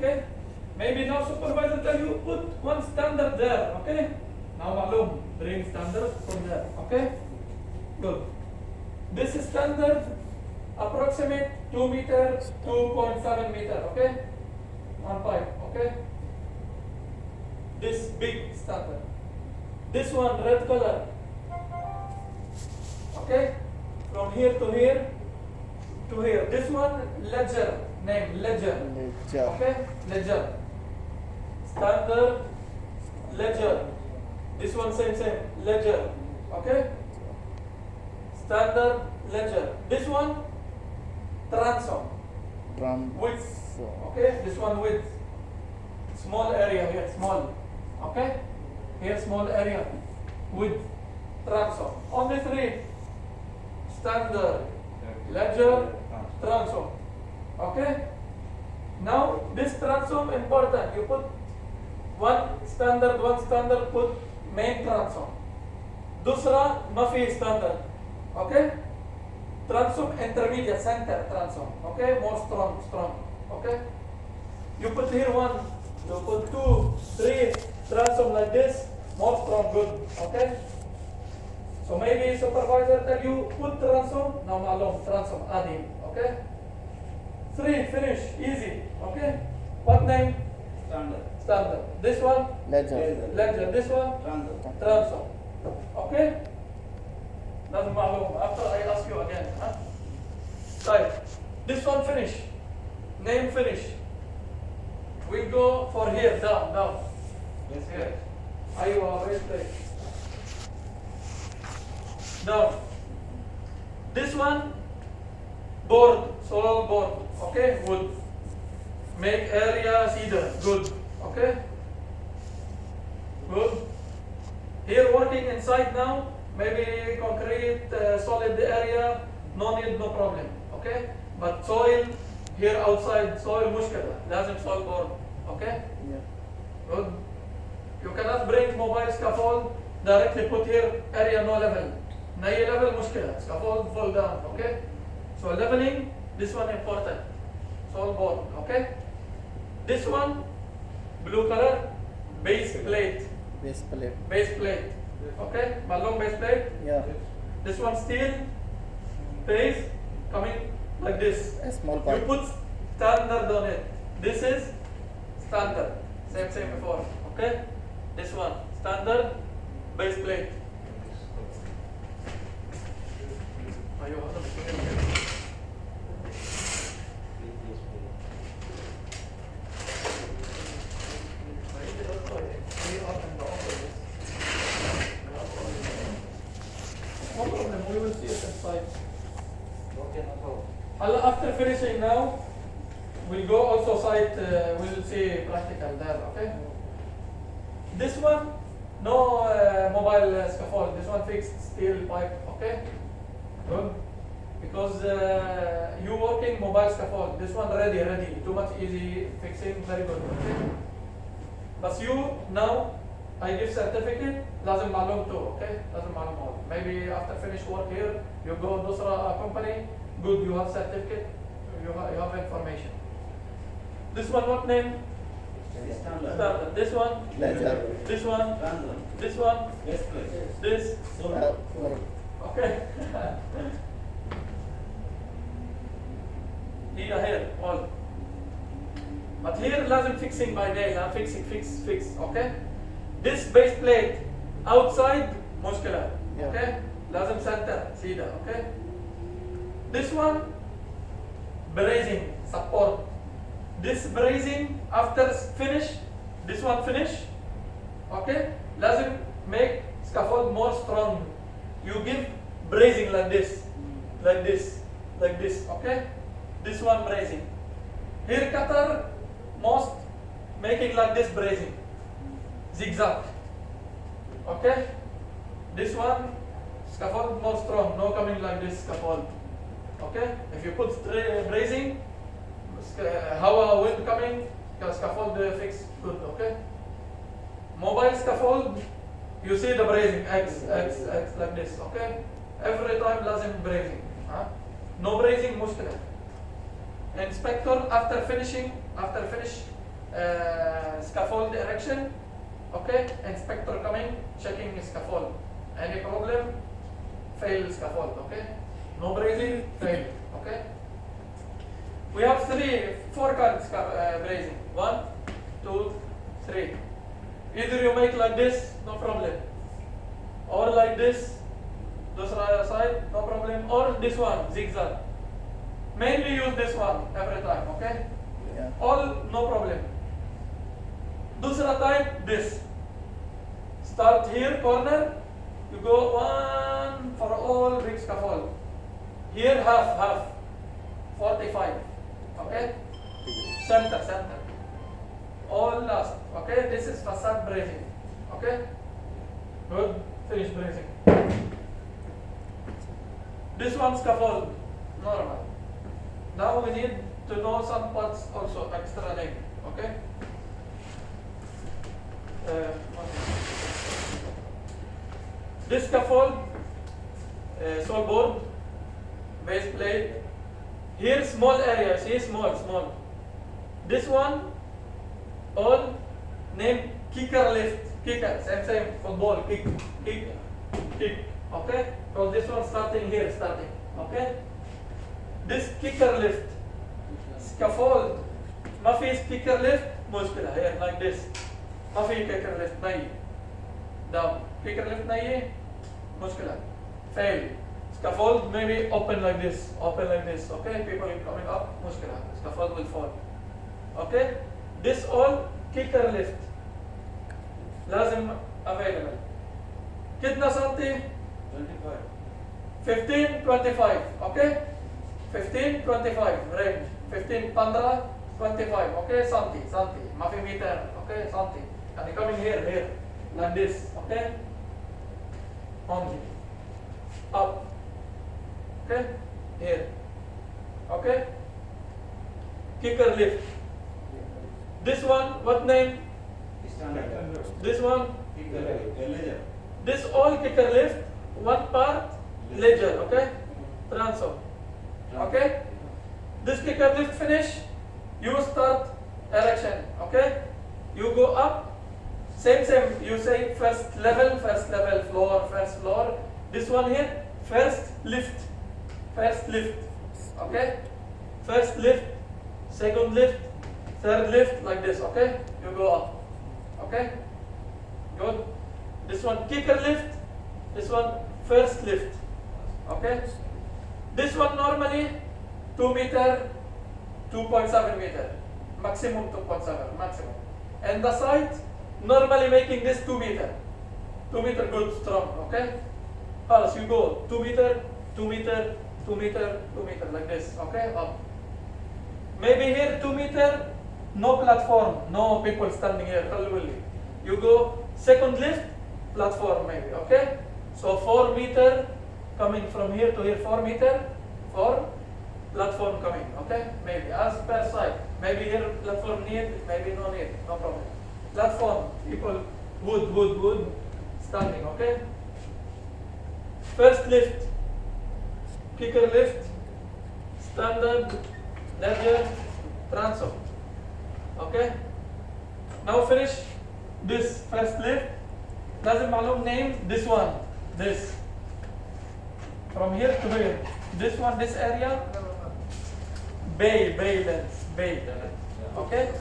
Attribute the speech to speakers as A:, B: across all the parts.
A: okay? Maybe now supervisor tell you put one standard there, okay? Now malum, bring standard from there, okay? Good. This is standard approximate 2 meter, 2.7 meter, okay? One pipe, okay? This big standard. This one red color, okay? From here to here to here. This one ledger, name ledger, okay? Ledger. Standard ledger. This one same, ledger, okay? Standard ledger. This one transom. Width, okay? This one width. Small area here, small, okay? Here small area, width, transom. Only three. Standard, ledger, transom, okay? Now this transom important. You put one standard, put main transom. दूसरा ما في standard, okay? Transom intermediate, center transom, okay? More strong, okay? You put here one, you put 2, 3 transom like this, more strong, good, okay? So maybe supervisor tell you put transom, now malum transom, add in, okay? 3, finish, easy, okay? What name? Standard. This one? Ledger. This one? Transom. Okay? لازم معلوم. After I ask you again, huh? Right. This one finish. Name finish. We go for here, down. Yes, here. Aywa, wait, down. This one, board, soil board. Okay, wood. Make area cedar. Good. Okay? Good. Here working inside now, maybe concrete, solid area, no need, no problem. Okay? But soil, here outside, soil مشكلة. لازم soil board. Okay?
B: Yeah.
A: Good. You cannot bring mobile scaffold, directly put here, area no level. نأي level مشكلة. Scaffold fall down. Okay? So leveling, this one important. Soil board. Okay? This one, blue color, base plate. Okay? Malong base plate.
B: Yeah.
A: This one steel, base, coming like this.
B: A small
A: You
B: pipe.
A: put standard on it. This is standard. Same before. Okay? This one, standard, base plate. Ayo, ano ba? No problem, we will see it inside. After finishing now, we'll go also site, we'll see practical there, okay? This one, no mobile scaffold, this one fixed steel pipe, okay? Good. Because you working mobile scaffold, this one ready, too much easy fixing, very good, okay? But you now, I give certificate, لازم معلوم too, okay? لازم معلوم all. Maybe after finish work here, you go دوسرة company, good, you have certificate, you have information. This one what name? Standard. This one?
B: Ledger.
A: This one? This one? This? Okay. Here, all. But here لازم fixing by day, fix, okay? This base plate outside مشكلة,
B: Yeah.
A: okay? لازم center, سيدة, okay? This one bracing, support. This bracing after finish, this one finish, okay? لازم make scaffold more strong. You give bracing like this, okay? This one bracing. Here cutter, most making like this bracing, zigzag, okay? This one scaffold more strong, no coming like this scaffold, okay? If you put bracing, how wind coming, scaffold fix good, okay? Mobile scaffold, you see the bracing, X like this, okay? Every time lazim bracing, huh? No bracing مشكلة. Inspector after finish scaffold erection. Okay, inspector coming, checking scaffold. Any problem? Fail scaffold. Okay, no brazing, fail. Okay. We have 4 kinds brazing. 1, 2, 3. Either you make like this, no problem, or like this, this right side, no problem, or this one, zigzag. Mainly use this one every time, okay?
B: Yeah.
A: All no problem. Dusra type, this. Start here, corner, you go 1 for all big scaffold. Here half, 45, okay? Center. All last, okay? This is facade bracing, okay? Good, finish bracing. This one scaffold, normal. Now we need to know some parts also, extra name, okay? This scaffold, sole board, base plate. Here small area, see small. This one, all name kicker lift, same football, kick, okay? So this one starting here, okay? This kicker lift, scaffold, ما في kicker lift, مشكلة here like this. ما في kicker lift ني. Down, kicker lift ني, مشكلة. Fail. Scaffold maybe open like this, okay? People coming up, مشكلة. Scaffold will fall. Okay? This all kicker lift. لازم available. كتنا سنتي؟ 15, 25, okay? 15, 25 range. 15, 15, 25, okay? Santi. ما في meter, okay? Santi. And you coming here, like this, okay? Only. Up. Okay? Here. Okay? Kicker lift. This one, what name? This one? This all kicker lift, one part ledger, okay? Transom. Okay? This kicker lift finish, you start erection, okay? You go up, same, you say first level, floor, first floor. This one here, first lift, okay? First lift, second lift, third lift, like this, okay? You go up, okay? Good. This one kicker lift, this one first lift, okay? This one normally 2 meter, 2.7 meter, maximum 2.7, maximum. And the side, normally making this 2 meter, 2 meter good, strong, okay? Else you go 2 meter, 2 meter, 2 meter, 2 meter, like this, okay? Up. Maybe here 2 meter, no platform, no people standing here, you go second lift, platform maybe, okay? So 4 meter, coming from here to here, 4 meter, 4 platform coming, okay? Maybe as per side. Maybe here platform need, maybe no need, no problem. Platform, people, wood, standing, okay? First lift, kicker lift, standard, ledger, transom, okay? Now finish this first lift. لازم معلوم name this one, this. From here to here. This one, this area, bay length, bay. Okay?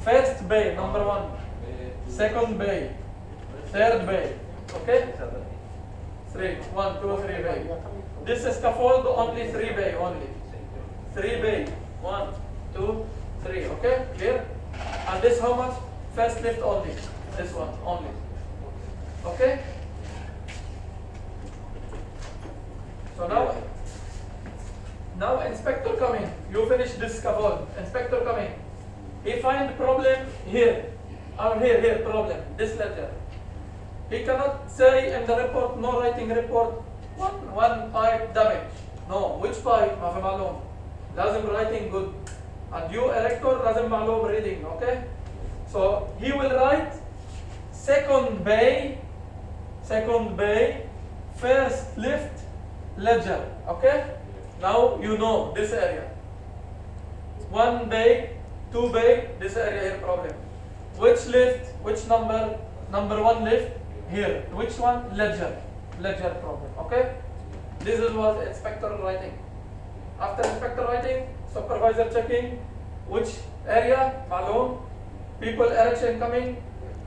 A: First bay, number 1. Second bay. Third bay. Okay? 3. 1, 2, 3 bay. This is scaffold, only 3 bay, only. 3 bay. 1, 2, 3. Okay? Clear? And this how much? First lift only. This one, only. Okay? So now inspector coming. You finish this scaffold. Inspector coming. He find problem here. Or here problem. This letter. He cannot say in the report, no writing report, one pipe damage. No, which pipe? ما في معلوم. لازم writing good. And you erector لازم معلوم reading. Okay? So he will write second bay, first lift, ledger, okay? Now you know this area. 1 bay, too big, this area here problem. Which lift, which number one lift here, which one? Ledger problem, okay? This is what inspector writing. After inspector writing, supervisor checking, which area, malum, people erection coming,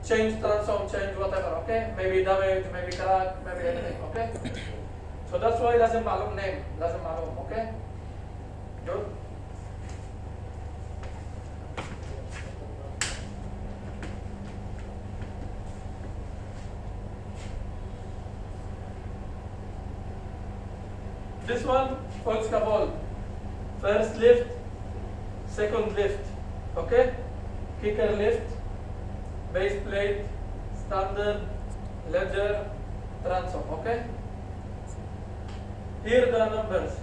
A: change transom, change whatever, okay? Maybe damage, maybe crack, maybe anything, okay? So that's why لازم معلوم name, لازم معلوم, okay? Good. This one called scaffold. First lift, second lift, okay? Kicker lift, base plate, standard, ledger, transom, okay? Here the numbers.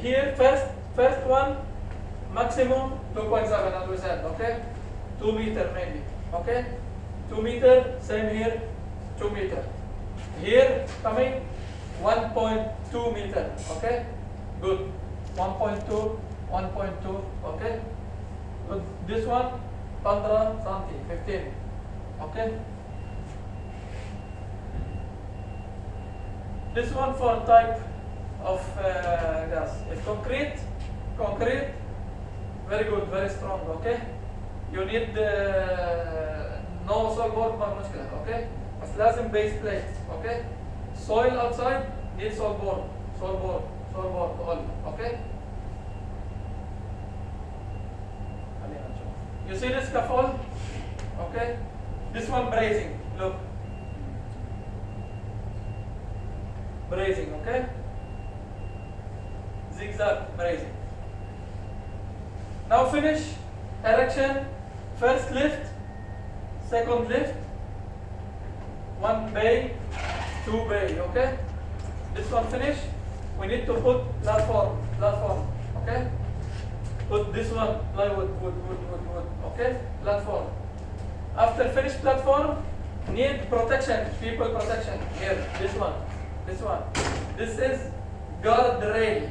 A: Here first one maximum 2.7 as we said, okay? 2 meter maybe, okay? 2 meter, same here, 2 meter. Here coming 1.2 meter, okay? Good. 1.2, 1.2, okay? Good. This one 15 cm, 15, okay? This one for type of gas. If concrete, very good, very strong, okay? You need no soil board ما مشكلة, okay? بس لازم base plate, okay? Soil outside need soil board all, okay? You see this scaffold, okay? This one bracing, look. Bracing, okay? Zigzag bracing. Now finish erection, first lift, second lift, 1 bay, 2 bay, okay? This one finish, we need to put platform, okay? Put this one, plywood, wood, okay? Platform. After finish platform, need protection, people protection. Here, this one. This is guardrail,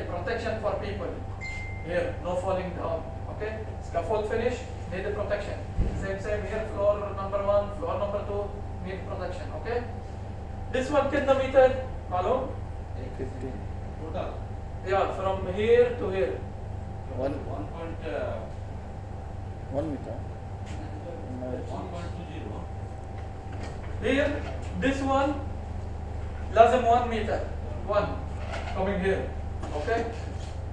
A: protection for people. Here, no falling down, okay? Scaffold finish, need the protection. Same here, floor number 1, floor number 2, need protection, okay? This one, kitna meter, malum?
B: 15.
C: Total.
A: Yeah, from here to here.
B: 1
C: 1
B: meter.
C: 1.20.
A: Here, this one, lazim 1 meter, 1, coming here, okay?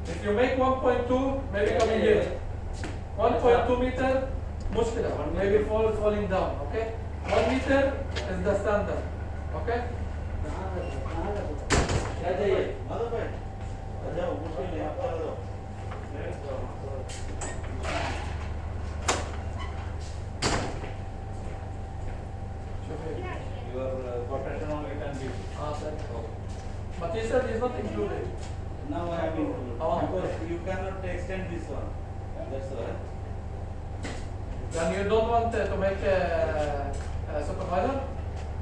A: If you make 1.2, maybe coming here. 1.2 meter, mushkila, maybe falling down, okay? 1 meter is the standard, okay?
C: Your quotation only can be.
A: Sir. But he said it's not included.
C: Now I have included. Because you cannot extend this one. That's why.
A: Then you don't want to make a supervisor?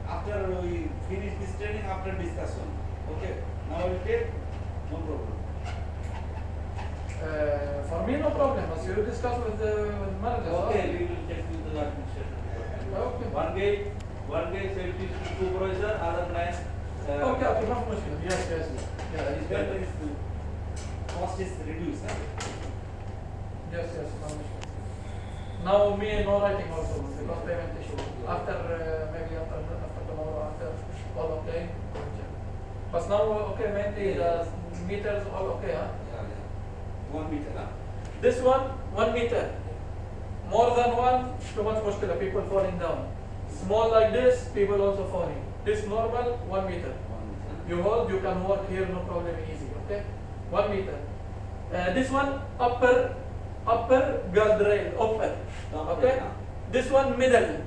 C: After we finish this training, after discussion. Okay. Now I will take. No problem.
A: For me, no problem. As you discuss with the manager.
C: Okay, we will check with the administration.
A: Okay.
C: One day safety supervisor, other nine.
A: Okay, no problem. Yes. Yeah,
C: Is better is cost is reduced.
A: Yes, no problem. Now me no writing also because payment issue. After maybe after tomorrow, after all okay, we'll check. But now okay, mainly the meters all okay, huh?
C: Yeah. 1 meter.
A: This one, 1 meter. More than one, too much mushkila, people falling down. Small like this, people also falling. This normal, 1 meter.
C: 1 meter.
A: You hold, you can work here, no problem, easy, okay? 1 meter. This one, upper guardrail, upper, okay? This one, middle,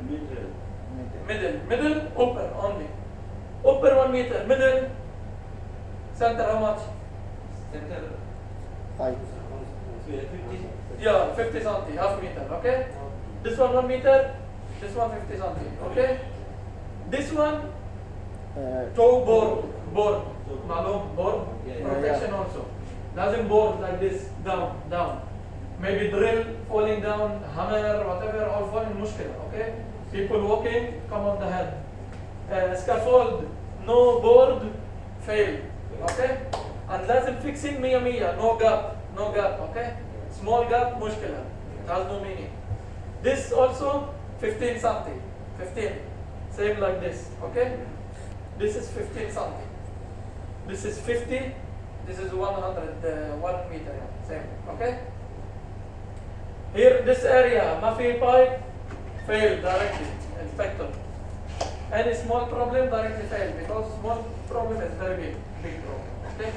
A: upper only. Upper 1 meter, middle, center how much?
C: Center
B: 5.
C: 50.
A: Yeah, 50 cm, half meter, okay? This one 1 meter, this one 50 cm, okay? This one, toe board, معلوم board
C: Yeah.
A: protection also. لازم board like this down. Maybe drill falling down, hammer, whatever, all falling مشكلة. Okay. People walking, come on the head. Scaffold, no board, fail. Okay. And لازم fixing 100 no gap. Okay. Small gap مشكلة. It has no meaning. This also 15 something. 15. Same like this. Okay. This is 15 something. This is 50. This is 100. 1 meter. Same. Okay. Here this area, Mafi pipe, fail directly. Inspector. Any small problem directly fail because small problem is very big problem. Okay.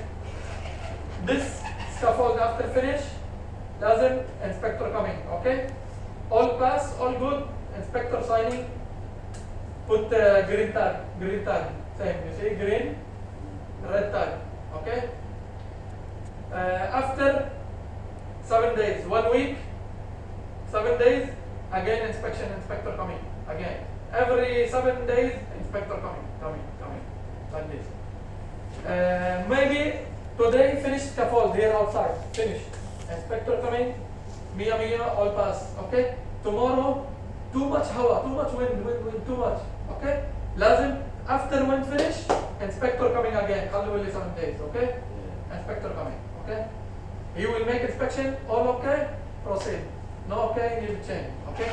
A: This scaffold after finish, doesn't inspector coming. Okay. All pass, all good. Inspector signing. Put green tag. Same. You see green, red tag. Okay. After 7 days, 1 week, 7 days, again inspection, inspector coming. Again. Every 7 days, inspector coming. Like this. Maybe today finish scaffold here outside. Finish. Inspector coming. Mia, all pass. Okay. Tomorrow, too much hawa, too much wind, too much. Okay. Lazim, after wind finish, inspector coming again. Only 7 days. Okay. Inspector coming. Okay. He will make inspection. All okay. Proceed. No okay. Need to change. Okay.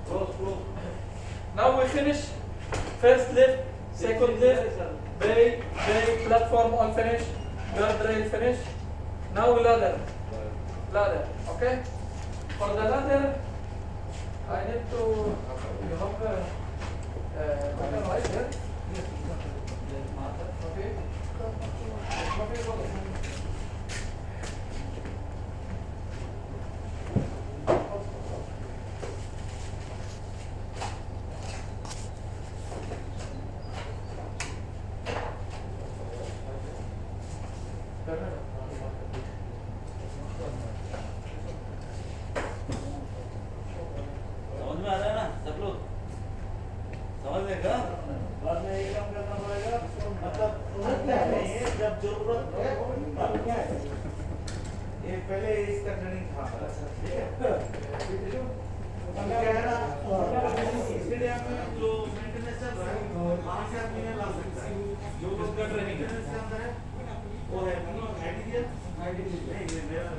C: Close.
A: Now we finish first lift, second lift, bay, platform all finished, guardrail finished. Now ladder, okay? For the ladder, I need to, you have button right here? Okay.
C: समझ में आ रहा है ना सब लोग? समझ में क्या? बाद में एक काम करना पड़ेगा, मतलब नहीं है, जब जरूरत है तब क्या है? ये पहले इसका ट्रेनिंग था, ठीक है? अब क्या है ना, स्टेडियम में जो मेंटेनेंस चल रहा है, वहाँ से आदमी ने ला सकता है। जो लोग का ट्रेनिंग मेंटेनेंस के अंदर है, वो है आईडी दिया, नहीं ये मेरा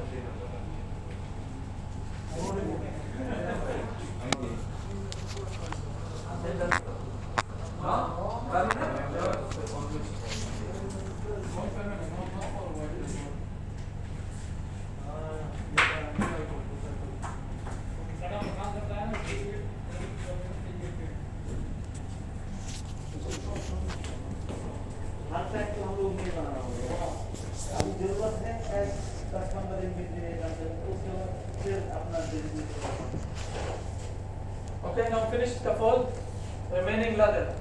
A: Okay, now finish scaffold, remaining ladder.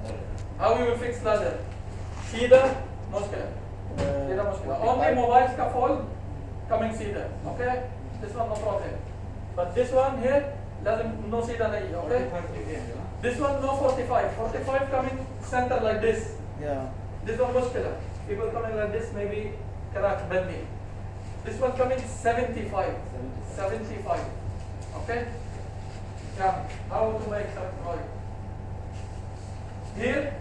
A: How you will fix ladder? Cedar, mushkila. Only mobile scaffold coming cedar. Okay, this one no problem. But this one here, no cedar nahi. Okay. This one no 45. 45 coming center like this.
B: Yeah.
A: This one mushkila. People coming like this maybe crack bending. This one coming 75. 75. Okay. Yeah, how to make 75? Here,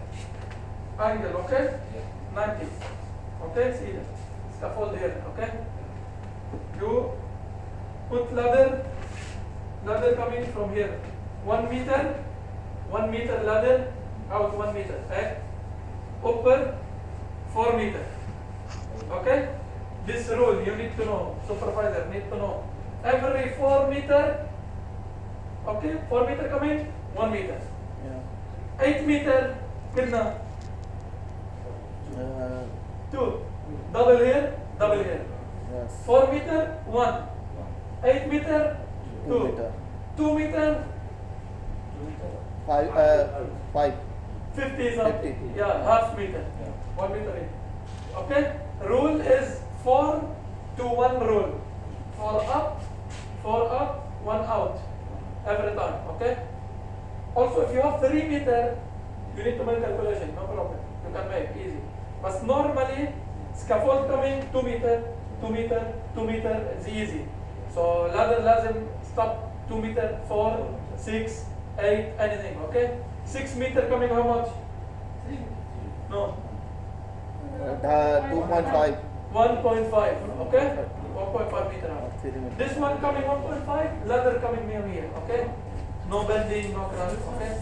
A: angle, okay? 90. Okay, see it. Scaffold here, okay? You put ladder coming from here. 1 meter ladder, out 1 meter. Upper 4 meter. Okay? This rule you need to know, supervisor need to know. Every 4 meter, okay, 4 meter coming, 1 meter.
B: Yeah.
A: 8 meter, kidna? 2. Double here.
B: Yes.
A: 4 meter, 1. 8 meter, 2.
B: 2 meter.
A: 2 meter,
B: 5.
A: 50 something.
B: 50.
A: Yeah, half meter. 1 meter in. Okay? Rule is 4 to 1 rule. 4 up, 1 out. Every time, okay? Also, if you have 3 meter, you need to make calculation, no problem. You can make easy. But normally, scaffold coming 2 meter, 2 meter, 2 meter, it's easy. So ladder لازم stop 2 meter, 4, 6, 8, anything, okay? 6 meter coming how much? No,
B: 2.5.
A: 1.5, okay? 1.5 meter high.
B: 3 meters.
A: This one coming 1.5, ladder coming near here, okay? No bending, no crash, okay?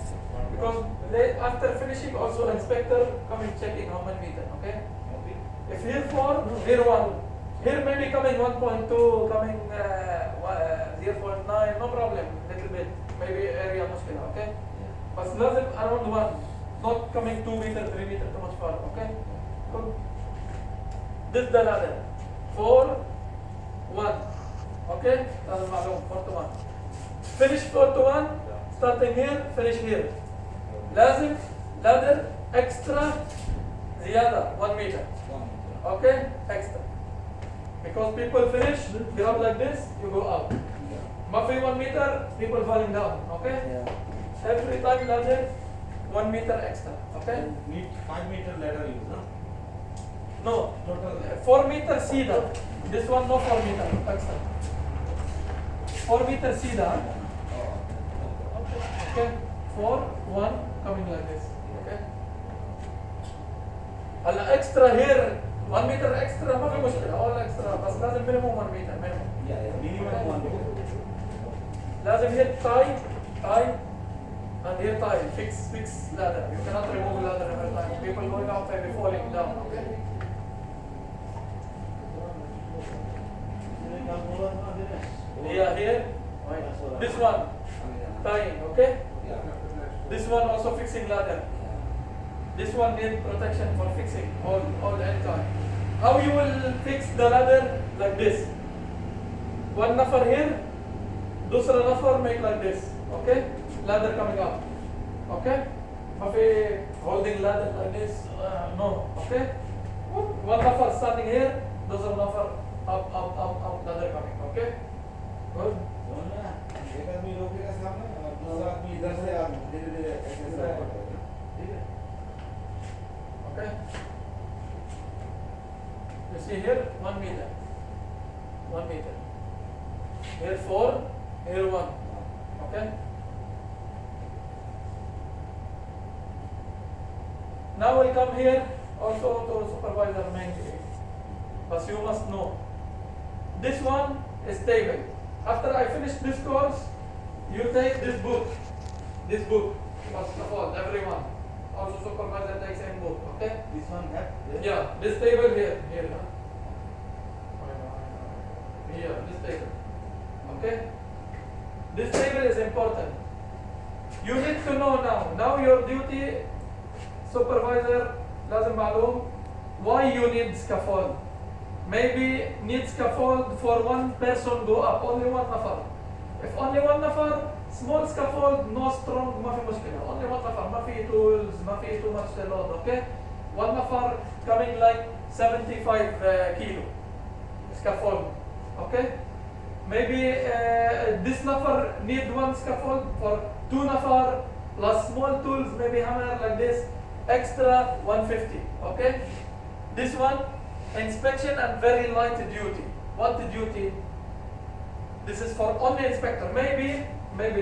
A: Because they, after finishing, also inspector coming checking how many meter, okay? If here 4, here 1. Here maybe coming 1.2, coming 0.9, no problem, little bit. Maybe area mushkila, okay? But lazim around 1, not coming 2 meter, 3 meter, too much far, okay? Good. This is the ladder. 4, 1. Okay? That's معلوم 4 to 1. Finish 4 to 1, starting here, finish here. لازم ladder extra زيادة 1 meter. Okay? Extra. Because people finish, grab like this, you go out. ما في 1 meter, people falling down. Okay?
B: Yeah.
A: Every time ladder 1 meter extra. Okay?
C: Need 5 meter ladder use, no?
A: No.
C: Total.
A: 4 meter cedar. This one no 4 meter extra. 4 meter cedar. Okay. 4, 1 coming like this. Okay. هلا extra here 1 meter extra ما في مشكلة all extra بس لازم minimum 1 meter minimum.
C: Yeah, minimum 1 meter.
A: لازم here tie and here tie fix ladder. You cannot remove ladder every time. People going out may be falling down. Okay. Yeah, here. This one tying. Okay. This one also fixing ladder. This one need protection for fixing all any time. How you will fix the ladder like this? 1 nafar here, दूसरा nafar make like this. Okay? Ladder coming up. Okay? Mafi holding ladder like this. No. Okay? 1 nafar standing here, दूसरा nafar up, ladder coming. Okay? Good.
C: एक आदमी रोकेगा सामने और दूसरा आदमी इधर से आप धीरे-धीरे ऐसे सपोर्ट करेगा, ठीक है?
A: Okay? You see here 1 meter. 1 meter. Here 4, here 1. Okay? Now we come here also to supervisor mainly. But you must know. This one is table. After I finish this course, you take this book. This book. First of all, everyone. Also supervisor takes same book. Okay?
C: This one have
A: Yeah, this table here. Here. Here, this table. Okay? This table is important. You need to know now. Now your duty, supervisor, لازم معلوم why you need scaffold. Maybe need scaffold for 1 person go up, only 1 nafar. If only 1 nafar, small scaffold, no strong, ما في مشكلة. Only 1 nafar, ما في tools, ما في too much load, okay? 1 nafar coming like 75 kilo scaffold, okay? Maybe this nafar need 1 scaffold for 2 nafar plus small tools, maybe hammer like this, extra 150, okay? This one, inspection and very light duty. What duty? This is for only inspector. Maybe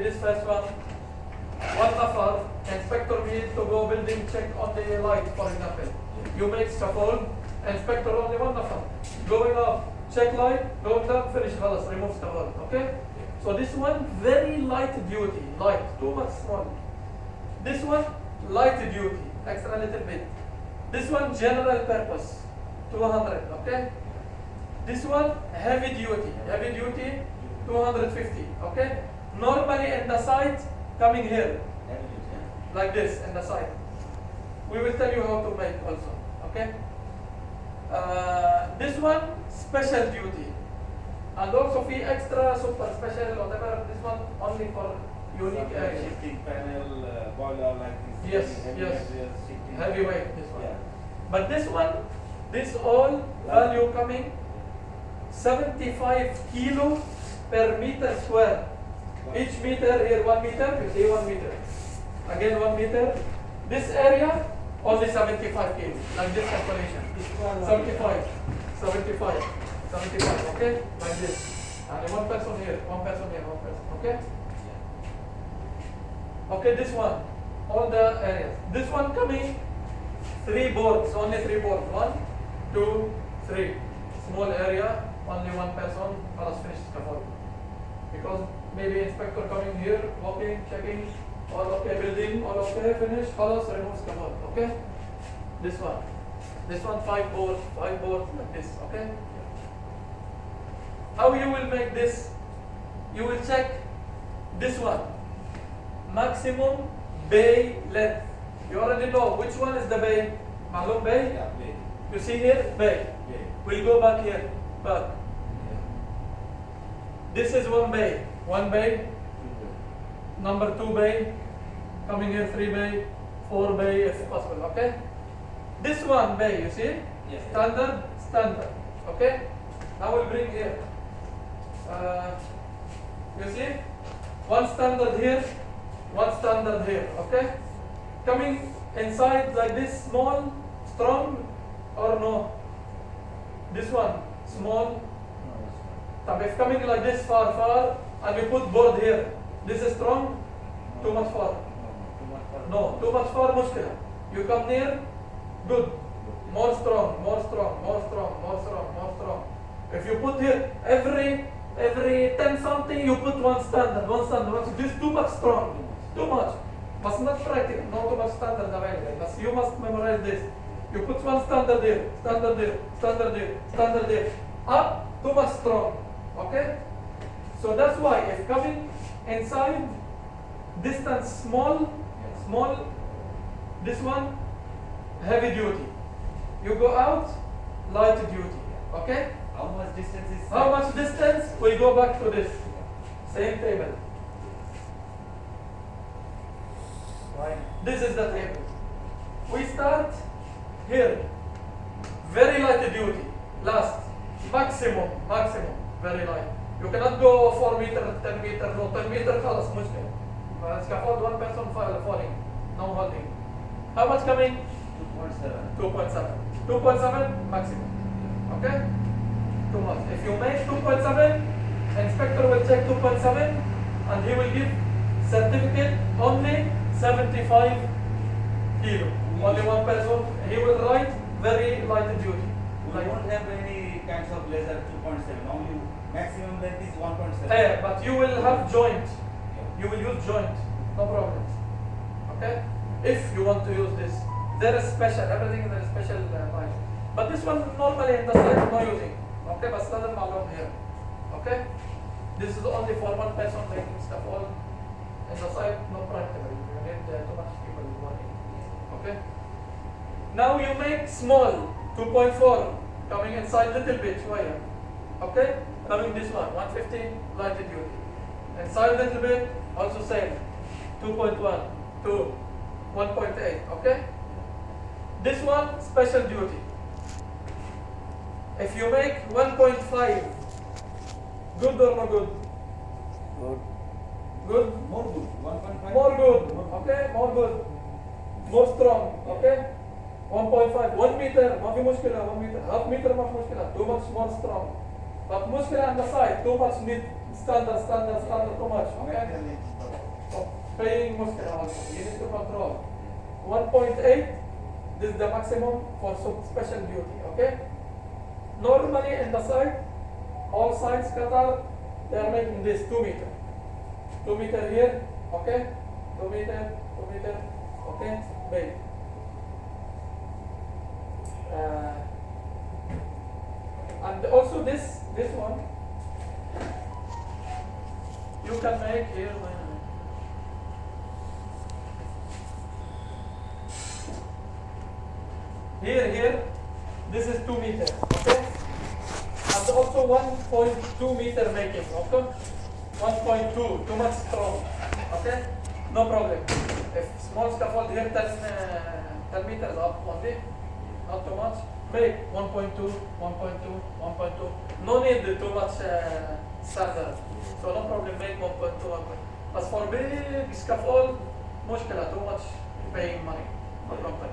A: this first one, 1 nafar, inspector need to go building check on the light, for example. You make scaffold, inspector only 1 nafar. Going up, check light, going down, finish, خلاص, remove scaffold, okay? So this one, very light duty, light, too much small. This one, light duty, extra little bit. This one, general purpose, 200, okay? This one, heavy duty, 250, okay? Normally in the site, coming here, like this in the site. We will tell you how to make also, okay? This one, special duty. And also fee extra, super special, whatever, this one only for unique area.
C: shifting panel, boiler like this.
A: Yes,
C: heavy
A: yes.
C: material, shifting.
A: Heavyweight, this one.
C: Yeah.
A: But this one, this all value coming 75 kilo per meter square. Each meter here 1 meter, you see 1 meter. Again 1 meter. This area only 75 kg. Like this calculation. 75, 75, 75. Okay, like this. And one person here, one person here, one person. Okay. Okay, this one, all the areas. This one coming, 3 boards, only 3 boards. 1, 2, 3. Small area, only one person. Let's finish scaffold. Because maybe inspector coming here, walking, checking, all okay, building, all okay, finish, let's remove scaffold. Okay. This one, 5 boards, like this. Okay. How you will make this? You will check this one. Maximum bay length. You already know which one is the bay. Malum bay?
C: Yeah, play.
A: You see here? Bay.
C: Play.
A: We'll go back here. Back. This is 1 bay. 1 bay. Number 2 bay. Coming here 3 bay. 4 bay if possible. Okay? This 1 bay, you see?
C: Yes.
A: Standard. Okay? Now we'll bring here. You see? 1 standard here. 1 standard here, okay? Coming inside like this, small, strong, or no? This one, small. If coming like this, far, and we put board here, this is strong, too much far. No, too much far, mushkila. You come near, good. More strong. If you put here, every 10 something, you put 1 standard. This too much strong. Too much. But not practical. Not too much standard available. But you must memorize this. You put 1 standard there. Up, too much strong. Okay? So that's why if coming inside, distance small, this one, heavy duty. You go out, light duty. Okay?
C: How much distance is?
A: How much distance? We go back to this. Same table. This is the table. We start here. Very light duty. Last. Maximum. Very light. You cannot go 4 meter, 10 meter, no 10 meter, خلاص مشكلة. Scaffold 1 person falling. No holding. How much coming? 2.7. 2.7 maximum. Okay? Too much. If you make 2.7, inspector will check 2.7 and he will give certificate only 75 kilo. Only 1 person. He will write very light duty.
C: We don't have any kinds of laser 2.7. Only maximum length is 1.7.
A: But you will have joint. You will use joint. No problem. Okay? If you want to use this. There is special. Everything there is special line. But this one normally in the site no using. Okay? But doesn't malum here. Okay? This is only for 1 person making stuff all in the site, no practical. You need too much people working. Okay? Now you make small 2.4 coming inside little bit wire. Okay? Coming this one 150 light duty. Inside little bit also same 2.1 to 1.8. Okay? This one special duty. If you make 1.5, good or no good? Good?
C: More good. 1.5.
A: More good. Okay? More good. More strong. Okay? 1.5. 1 meter. ما في مشكلة. 1 meter. Half meter ما في مشكلة. Too much more strong. But مشكلة on the side. Too much need standard. Too much. Okay? So, paying مشكلة also. You need to control. 1.8. This is the maximum for special duty. Okay? Normally in the side, all sides Qatar, they are making this 2 meter. 2 meter here, okay? 2 meter, okay? Big. And also this one, you can make here. Here, this is 2 meter, okay? And also 1.2 meter making, okay? 1.2, too much strong, okay? No problem. If small scaffold here 10 meters up only, not too much, make 1.2. No need too much standard. So no problem, make 1.2. As for big scaffold, مشكلة too much paying money for company.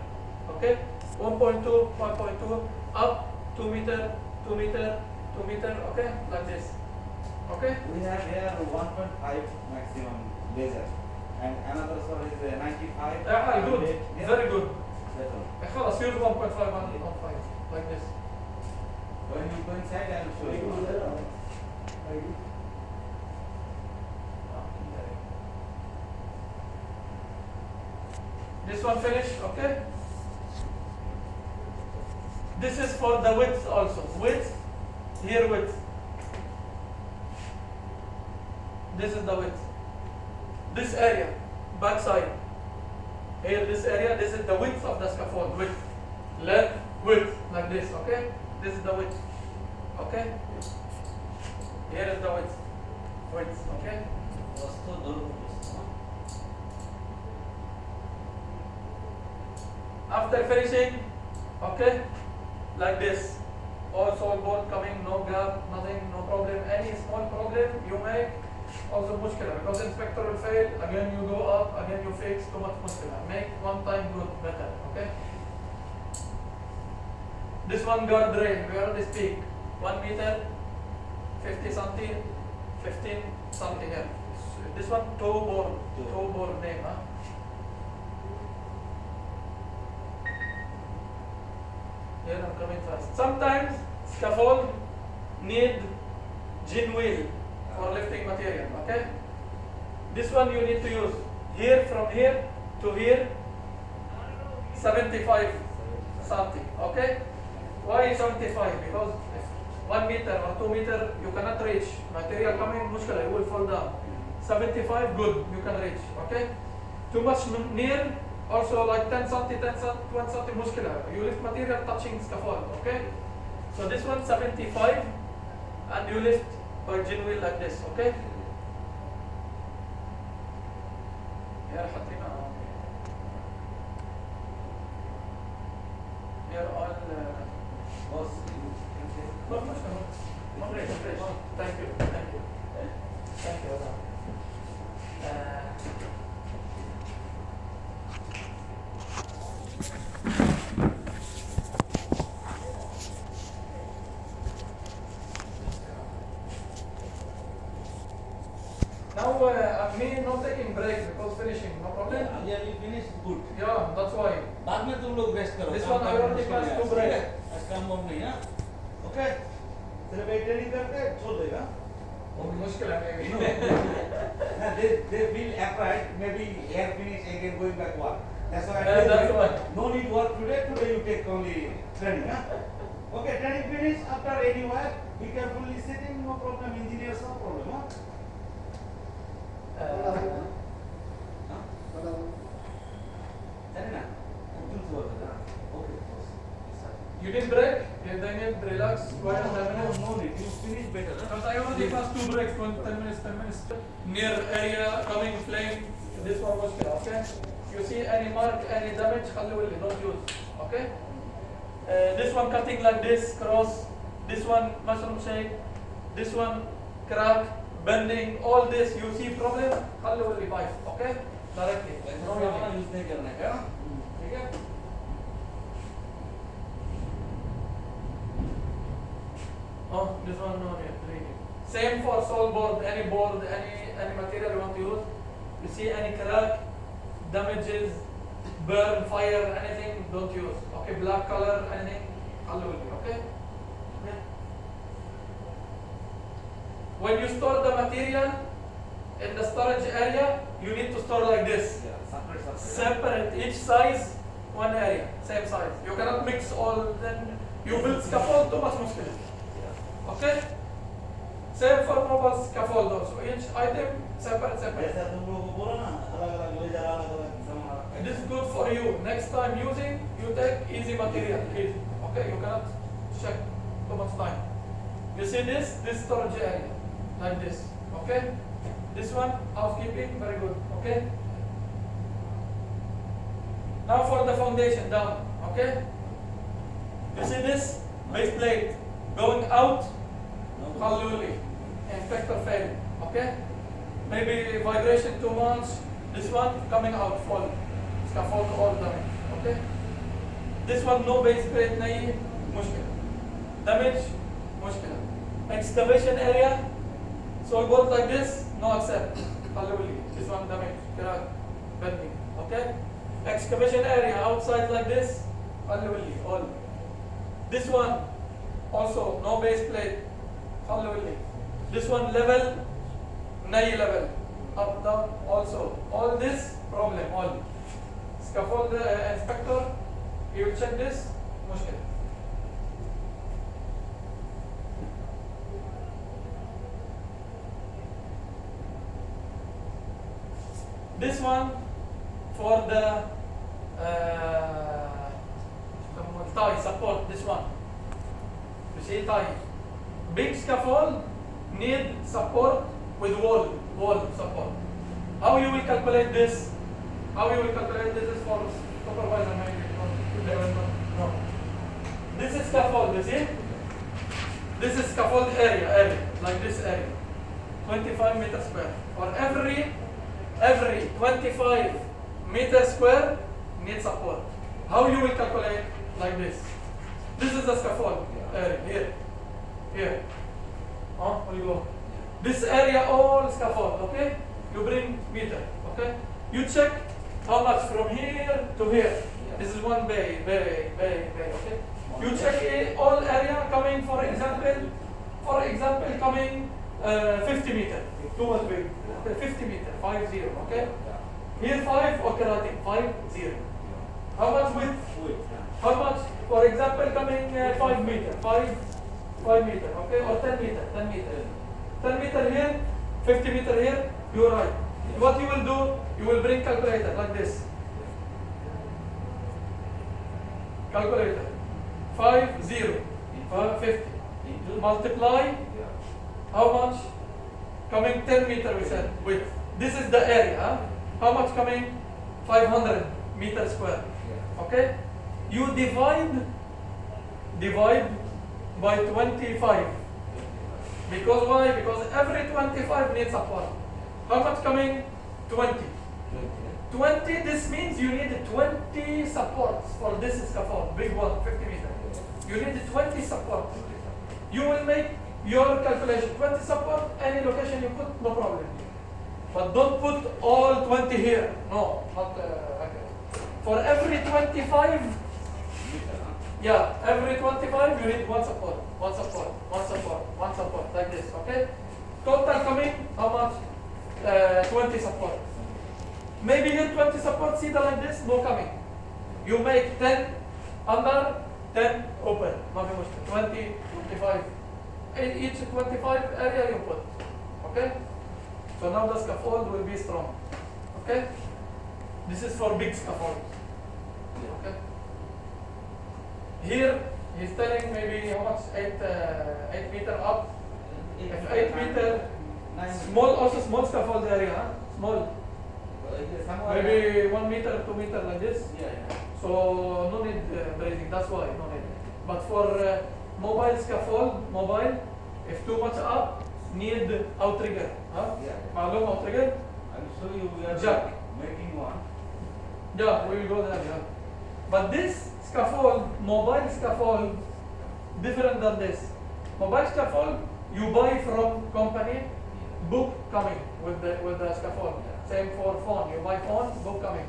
A: Okay, 1.2, 1.2, up 2 meter, 2 meter, 2 meter. Okay, like this. Okay.
C: We have here 1.5 maximum laser, and another sir is 95.
A: Good,
C: Yeah.
A: very good.
C: That one.
A: خلاص use 1.5, 1.5 like this.
C: When you go inside, I will show you.
A: This one finished, okay? This is for the width also. Width, here width. This is the width. This area, back side. Here, this area, this is the width of the scaffold. Width, length, width, like this, okay? This is the width, okay? Here is the width. Width, okay?
C: वस्तु दुर्गुप्त.
A: After finishing, okay, like this, all solid board coming, no gap, nothing, no problem. Any small problem you make, also mushkila, because inspector will fail, again you go up, again you fix, too much mushkila. Make one time good, better, okay? This one guardrail, we already speak, 1 meter, 50 centi, 15 centi here. This one toe board name, huh? Here I'm coming fast. Sometimes scaffold need gin wheel for lifting material, okay? This one you need to use here, from here to here, 75 centi, okay? Why 75? Because if 1 meter or 2 meter you cannot reach, material coming, mushkila, you will fall down. 75, good, you can reach, okay? Too much near, also like 10 centi, 10 centi, 20 centi, mushkila. You lift material touching scaffold, okay? So this one 75, and you lift by gin wheel like this, okay? Here, حطينا. Here all.
C: Boss,
A: No, no, fresh. Thank you. Thank you. Now, me not taking break because finishing, no problem.
C: yeah, we finished good.
A: Yeah, that's why.
C: बाद में तुम लोग rest करो.
A: This one I already passed 2 break.
C: आज काम बम नहीं है. Okay. सिर्फ एक ट्रेनिंग करके छोड़ देगा.
A: मुश्किल है
C: No. they feel afraid. Maybe air finish again going back work. That's why.
A: That's why.
C: No need work today. Today you take only training. Huh? Okay, training finish. After any work, be carefully sitting. No problem. Engineers no problem. Huh?
A: You didn't break? You didn't relax? Why not have
C: No,
A: minutes?
C: no need. You finish better. Huh?
A: Because I already passed 2 breaks, 10 minutes. Near area, coming flame. This one was clear, okay? You see any mark, any damage, don't use, okay? This one cutting like this, cross. This one mushroom shape. This one crack, bending. All this, you see problem, pipe, okay? Directly.
C: वैसे
A: No
C: सारा
A: using.
C: Use नहीं करना है क्या? ठीक है?
A: Oh, this one no need. Same for sole board, any material you want to use. You see any crack, damages, burn, fire, anything, don't use. Okay, black color, anything, okay? Yeah. When you store the material in the storage area, you need to store like this.
C: Yeah,
A: Separate each size, one area, same size. You cannot mix all, then you build scaffold too much mushkil. Okay? Same for mobile scaffold also. Each item separate.
C: जैसा तुम लोगों को बोला ना अलग-अलग laser अलग-अलग सामान.
A: This is good for you. Next time using, you take easy material. Easy. Okay? You cannot check too much time. You see this storage area, like this. Okay? This one, housekeeping, very good. Okay? Now for the foundation down. Okay? You see this base plate going out. Hallelujah. Inspector failed. Okay? Maybe vibration too much, This one coming out full. Scaffold all damage. Okay? This one no base plate nahi, mushkil. Damage, mushkil. Excavation area, so it goes like this, no accept. This one damage, crack, bending. Okay? Excavation area outside like this, all. This one also no base plate. This one level, nahi level. Up, down, also. All this problem, all. Scaffold inspector, he will check this, mushkil. This one for the tie support, this one. You see tie. Big scaffold need support with wall support. How you will calculate this? Is for supervisor maybe. No. This is scaffold, you see? This is scaffold area, like this area. 25 meters square. For every 25 meters square needs support. How you will calculate? Like this. This is the scaffold area, here. Where you go? This area all scaffold, okay? You bring meter, okay? You check how much from here to here. This is one bay, okay? You check all area coming, for example, coming 50 meter. Too much big. Okay, 50 meter, 50, okay? Here 5, okay, writing 50. How much width? How much? For example, coming 5 meter, 5 meter, okay? Or 10 meter. 10 meter here, 50 meter here, you write. What you will do, you will bring calculator like this. Calculator. 50, 50. Multiply. How much? Coming 10 meter, we said, width. This is the area. Huh? How much coming? 500 meter square. Okay? You divide by 25. Because why? Because every 25 needs support. How much coming? 20. 20, this means you need 20 supports for this scaffold, big one, 50 meter. You need 20 supports. You will make your calculation. 20 support, any location you put, no problem. But don't put all 20 here. No, not okay. For every 25, every 25 you need one support, like this, okay? Total coming, how much? 20 support. Maybe here 20 support, see the like this, no coming. You make 10 under, 10 open. 20, 25. In each 25 area you put. Okay? So now the scaffold will be strong. Okay? This is for big scaffold. Okay? Here he's telling maybe how much? 8 meter up. If 8 meter, small scaffold area, huh? Small. Maybe 1 meter, 2 meter like this. So no need bracing, that's why no need. But for mobile scaffold, if too much up, need outrigger. Huh? Malum outrigger?
C: I'll show you, we are
A: jack.
C: making one.
A: Yeah, we will go there. Yeah. But this scaffold, mobile scaffold, different than this. Mobile scaffold, you buy from company, book coming with the scaffold. Same for phone. You buy phone, book coming.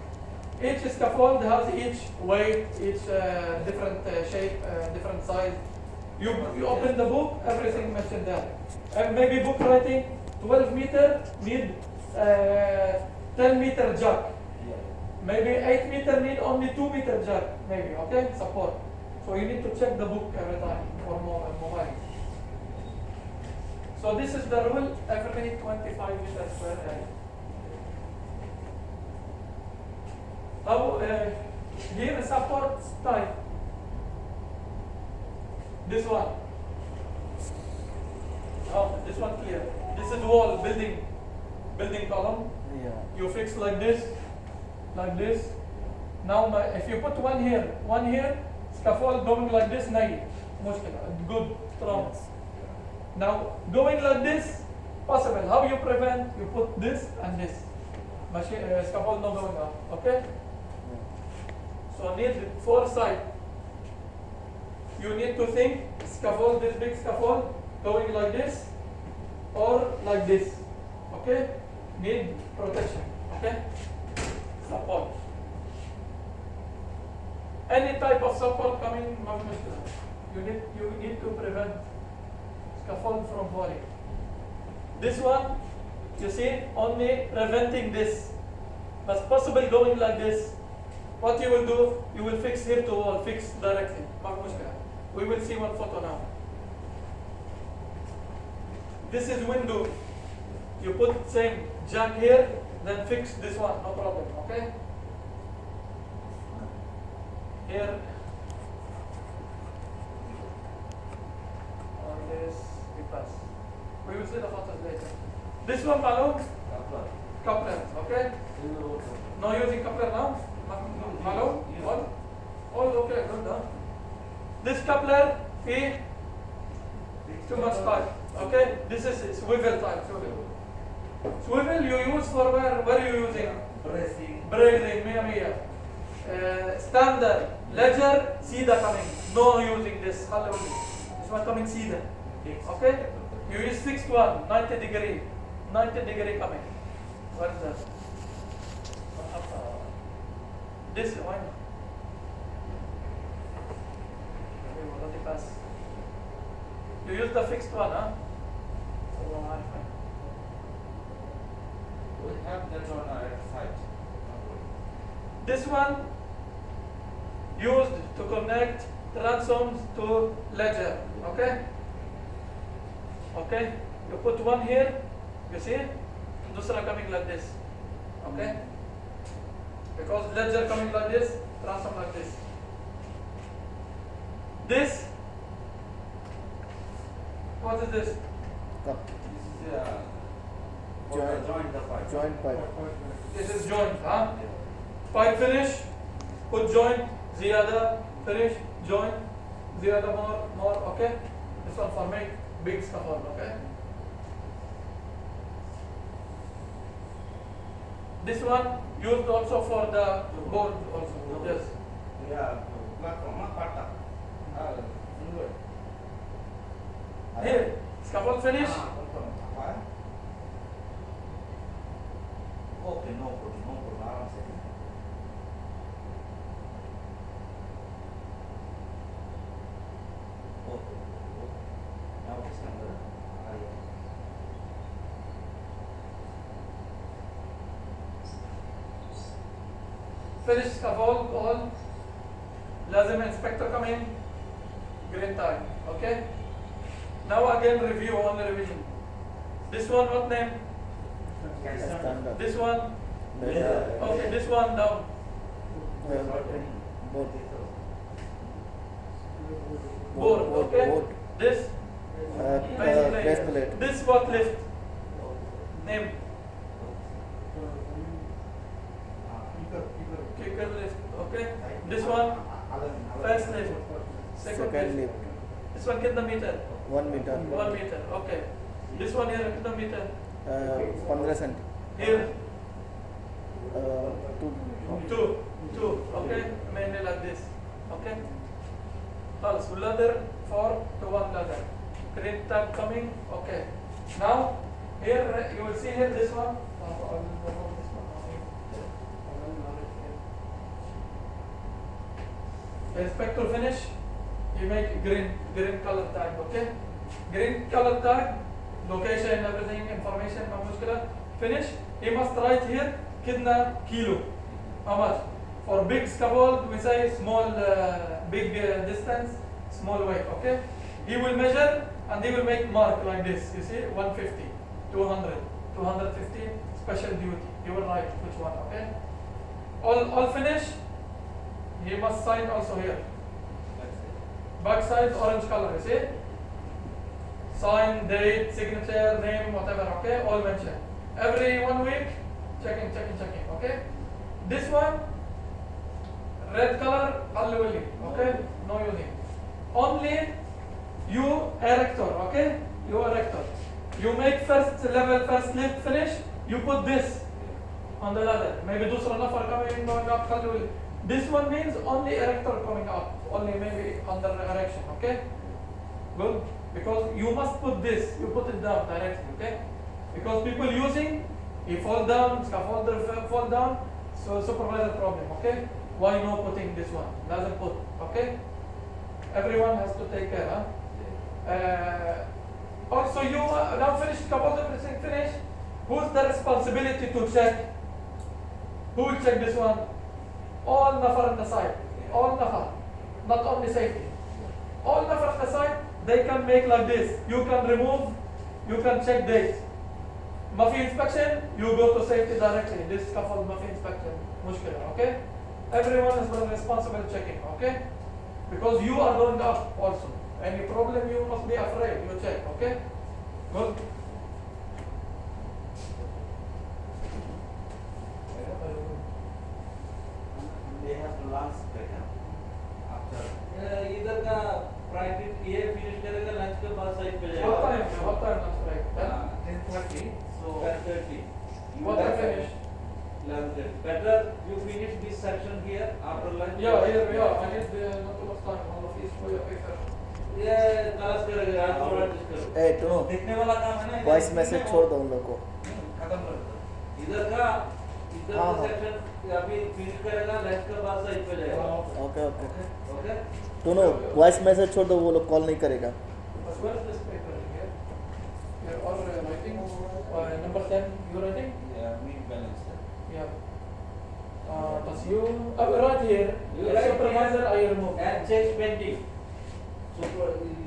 A: Each scaffold has each weight, each different shape, different size. You open the book, everything mentioned there. And maybe book writing 12 meter need 10 meter jack. Maybe 8 meter need only 2 meter jack. Maybe, okay? Support. So you need to check the book every time for mobile. So this is the rule, every 25 meters square area. Now, here support type. This one. Oh, this one clear. This is wall, building column.
B: Yeah.
A: You fix like this. Now, if you put one here, scaffold going like this, good, strong. Now, going like this, possible. How you prevent? You put this and this. machine scaffold not going up. Okay. So need foresight. You need to think scaffold, this big scaffold going like this or like this. Okay. Need protection. Okay. Support. Any type of support coming, you need to prevent scaffold from falling. This one, you see, only preventing this, but possible going like this. What you will do, you will fix here to wall, fix directly. We will see one photo now. This is window. You put same jack here, then fix this one, no problem. Okay. Here, on this, we pass. We will see the photos later. This one, Malum? Coupler, okay? No using coupler now? Malum? What? All okay, good, huh? This coupler, too much type, okay? This is swivel type, swivel. Swivel you use for where you using? Bracing, mia. Standard, ledger, Cedar coming. No using this, this one coming Cedar. Okay? You use fixed one, 90 degree. 90 degree coming. What is that? This one. You use the fixed one, huh?
C: We have that on our site.
A: This one used to connect transoms to ledger. Okay? Okay? You put one here, you see? Dusra coming like this. Okay? Because ledger coming like this, transom like this. This, what is this?
B: Cup.
C: This is
B: Joint.
C: the pipe.
B: Joint pipe.
A: This is joint, huh? Pipe finish, put joint, ziyada, finish, joint, ziyada more, okay? This one for make big scaffold, okay? This one used also for the board also, yes.
C: Yeah, platform, pata.
A: Here, scaffold finish,
C: Okay, no problem, aram se. Okay. Now this number,
A: finish scaffold, all. Lazim inspector come in, green tag, okay? Now again review on the revision. This one what name?
B: Standard.
A: This one?
B: Ledger.
A: Okay, this one down. Board, okay?
B: Board.
A: This?
B: Base plate.
A: This what lift? Name? Kicker lift, okay? This one? First lift. Second lift.
B: lift.
A: This one kitna meter?
B: 1 meter.
A: 1 meter, okay. This one here kitna meter?
B: 15 cent.
A: Here?
B: 2.
A: Two, okay? Mainly like this, okay? So ladder 4 to 1 ladder. Green tab coming, okay. Now, here you will see here this one. Inspector finish, you make green color tag, okay? Green color tag, location, everything, information, no mushkila. Finish, he must write here, kidna kilo. How much? For big scaffold, we say small, big distance, small weight, okay? He will measure and he will make mark like this, you see, 150, 200, 250, special duty. He will write which one, okay? All finish, he must sign also here. Backside orange color, you see? Sign, date, signature, name, whatever, okay? All mentioned. Every 1 week, checking, okay? This one, red color, okay? No using. Only you erector, okay? You erector. You make first level, first lift finish, you put this. on the ladder. Maybe दूसरा नफर coming up खाली हुई. This one means only erector coming up, only maybe under erection, okay? Good, because you must put this, you put it down directly, okay? Because people using, he fall down, scaffolder fall down, so supervisor problem, okay? Why no putting this one? Doesn't put, okay? Everyone has to take care, huh? Also, you now finish, scaffolder everything finish. Who's the responsibility to check? Who will check this one? All nafar on the side, all nafar, not only safety. All nafar on the side, they can make like this. You can remove, you can check dates. Mafi inspection, you go to safety directly. This scaffold mafi inspection, mushkila, okay? Everyone is responsible checking, okay? Because you are going up also. Any problem, you must be afraid, you check, okay? Good.
C: They have to launch better after इधर का private ये finish करेगा lunch के बाद side पे
A: What
C: जाएगा
A: time lunch break?
C: 10:30 so 10:30
A: What time finish?
C: 11:30 better you finish this section here after lunch
A: Yeah, here we are. I need not too much time. All of these for your paper.
C: ये class करेगा आप थोड़ा discuss करो
B: ए टुनो
C: देखने वाला काम है ना
B: वॉइस मैसेज छोड़ दो उन लोग को.
C: खत्म कर दो इधर का
B: हाँ, हाँ.
C: सेक्शन अभी फिनिश करेगा लंच के बाद साइड पे जाएगा
B: ओके ओके.
C: ओके
B: टुनो वॉइस मैसेज छोड़ दो, वो लोग कॉल नहीं करेगा.
A: But where is this paper here? You're all writing. Number 10, you writing?
C: yeah mean balance
A: Yeah. But you right here.
C: You
A: As
C: write
A: supervisor,
C: here.
A: I remove.
C: and change pending so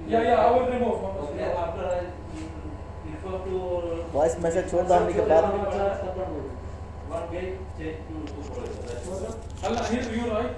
A: Yeah, I will remove.
C: okay after I refer to
B: voice message छोड़ दो, हमने के बाद
C: one gate change to supervisor.
A: Allah, here you write.